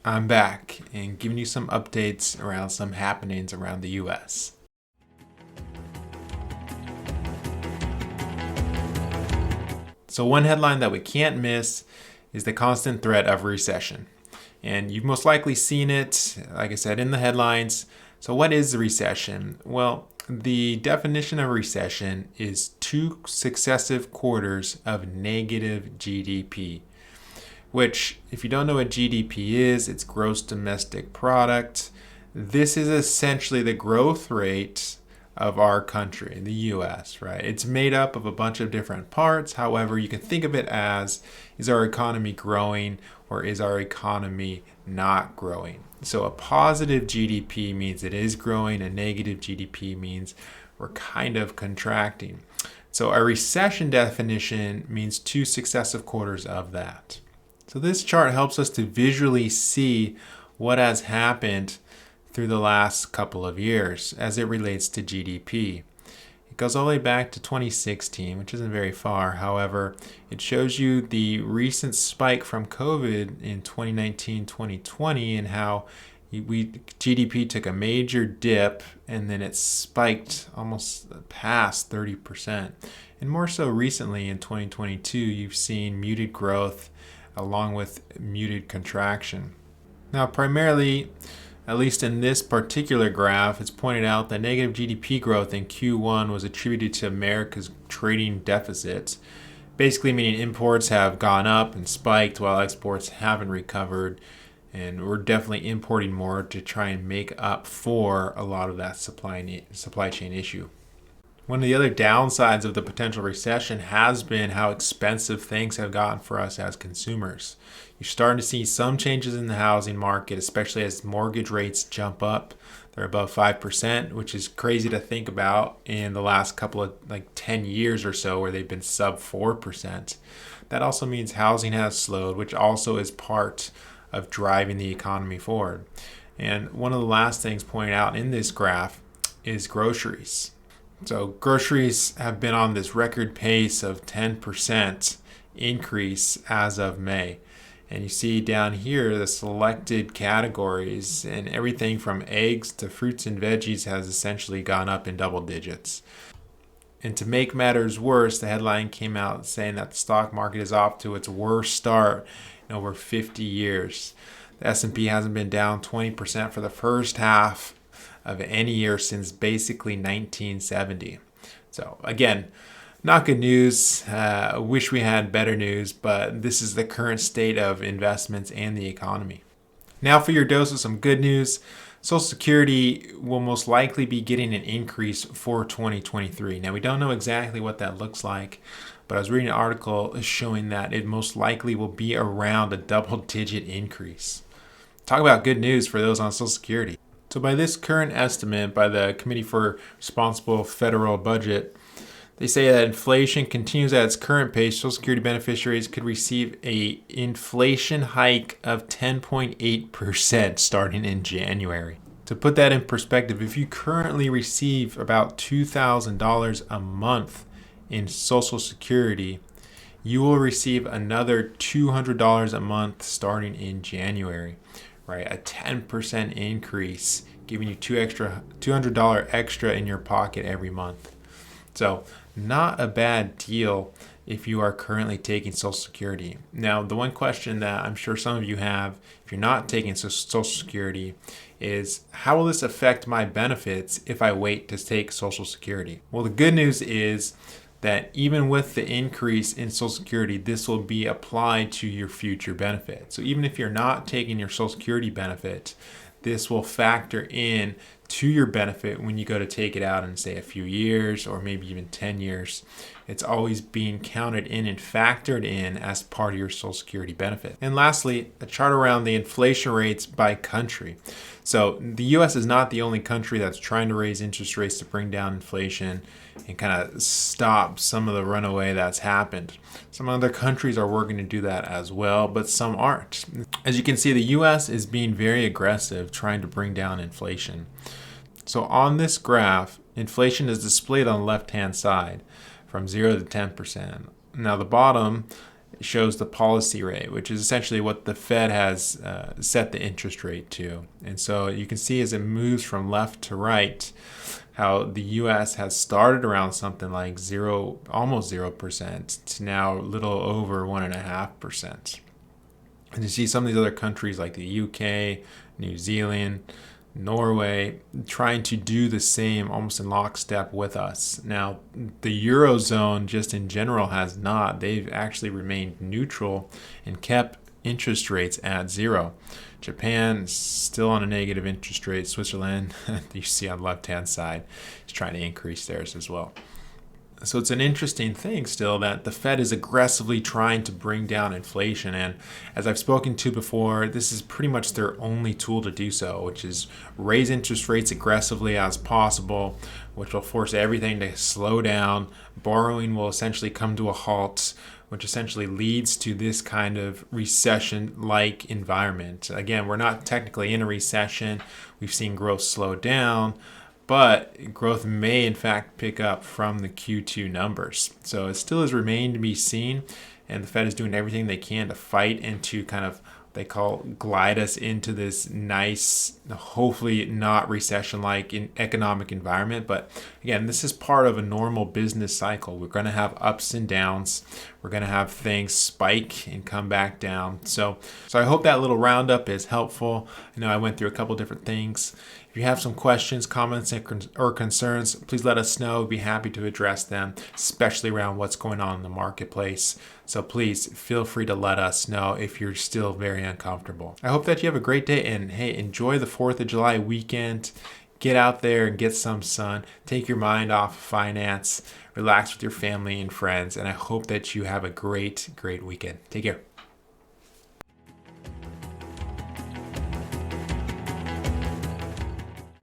I'm back and giving you some updates around some happenings around the US. So one headline that we can't miss is the constant threat of recession. And you've most likely seen it, like I said, in the headlines. So what is the recession? Well, the definition of recession is 2 successive quarters of negative GDP, which, if you don't know what GDP is, it's gross domestic product. This is essentially the growth rate of our country, the US, right? It's made up of a bunch of different parts. However, you can think of it as, is our economy growing or is our economy not growing? So a positive GDP means it is growing, a negative GDP means we're kind of contracting. So a recession definition means 2 successive quarters of that. So this chart helps us to visually see what has happened through the last couple of years as it relates to GDP. It goes all the way back to 2016, which isn't very far. However, it shows you the recent spike from COVID in 2019-2020 and how GDP took a major dip and then it spiked almost past 30%. And more so recently in 2022, you've seen muted growth along with muted contraction. Now, primarily, at least in this particular graph, it's pointed out that negative GDP growth in Q1 was attributed to America's trading deficits, basically meaning imports have gone up and spiked while exports haven't recovered, and we're definitely importing more to try and make up for a lot of that supply chain issue. One of the other downsides of the potential recession has been how expensive things have gotten for us as consumers. You're starting to see some changes in the housing market, especially as mortgage rates jump up. They're above 5%, which is crazy to think about in the last couple of 10 years or so where they've been sub 4%. That also means housing has slowed, which also is part of driving the economy forward. And one of the last things pointed out in this graph is groceries. So groceries have been on this record pace of 10% increase as of May. And you see down here the selected categories, and everything from eggs to fruits and veggies has essentially gone up in double digits. And to make matters worse, the headline came out saying that the stock market is off to its worst start in over 50 years. The S&P hasn't been down 20% for the first half of any year since basically 1970. So again, not good news. Wish we had better news, but this is the current state of investments and the economy. Now for your dose of some good news. Social Security will most likely be getting an increase for 2023. Now we don't know exactly what that looks like, but I was reading an article showing that it most likely will be around a double-digit increase. Talk about good news for those on Social Security. So by this current estimate by the Committee for Responsible Federal Budget, they say that inflation continues at its current pace. Social Security beneficiaries could receive an inflation hike of 10.8% starting in January. To put that in perspective, if you currently receive about $2,000 a month in Social Security, you will receive another $200 a month starting in January. Right, a 10% increase, giving you $200 extra in your pocket every month. So not a bad deal if you are currently taking Social Security. Now, the one question that I'm sure some of you have, if you're not taking Social Security, is how will this affect my benefits if I wait to take Social Security? Well, the good news is that even with the increase in Social Security, this will be applied to your future benefit. So even if you're not taking your Social Security benefit, this will factor in to your benefit when you go to take it out in, say, a few years or maybe even 10 years. It's always being counted in and factored in as part of your Social Security benefit. And lastly, a chart around the inflation rates by country. So the US is not the only country that's trying to raise interest rates to bring down inflation and kind of stop some of the runaway that's happened. Some other countries are working to do that as well, but some aren't. As you can see, the US is being very aggressive trying to bring down inflation. So on this graph, inflation is displayed on the left-hand side from 0 to 10%. Now the bottom shows the policy rate, which is essentially what the Fed has set the interest rate to. And so you can see as it moves from left to right, how the U.S. has started around something like almost 0%, to now a little over 1.5%. And you see some of these other countries like the UK, New Zealand, Norway, trying to do the same almost in lockstep with us. Now, the Eurozone just in general has not. They've actually remained neutral and kept interest rates at zero. Japan is still on a negative interest rate. Switzerland, you see on the left-hand side, is trying to increase theirs as well. So it's an interesting thing still that the Fed is aggressively trying to bring down inflation. And as I've spoken to before, this is pretty much their only tool to do so, which is raise interest rates aggressively as possible, which will force everything to slow down. Borrowing will essentially come to a halt, which essentially leads to this kind of recession-like environment. Again, we're not technically in a recession. We've seen growth slow down, but growth may in fact pick up from the Q2 numbers. So it still has remained to be seen, and the Fed is doing everything they can to fight and to kind of glide us into this nice, hopefully not recession-like economic environment. But again, this is part of a normal business cycle. We're going to have ups and downs. We're going to have things spike and come back down. So I hope that little roundup is helpful. I know I went through a couple different things. If you have some questions, comments, or concerns, please let us know. We'd be happy to address them, especially around what's going on in the marketplace. So please feel free to let us know if you're still very uncomfortable. I hope that you have a great day, and hey, enjoy the 4th of July weekend. Get out there and get some sun. Take your mind off of finance. Relax with your family and friends. And I hope that you have a great, great weekend. Take care.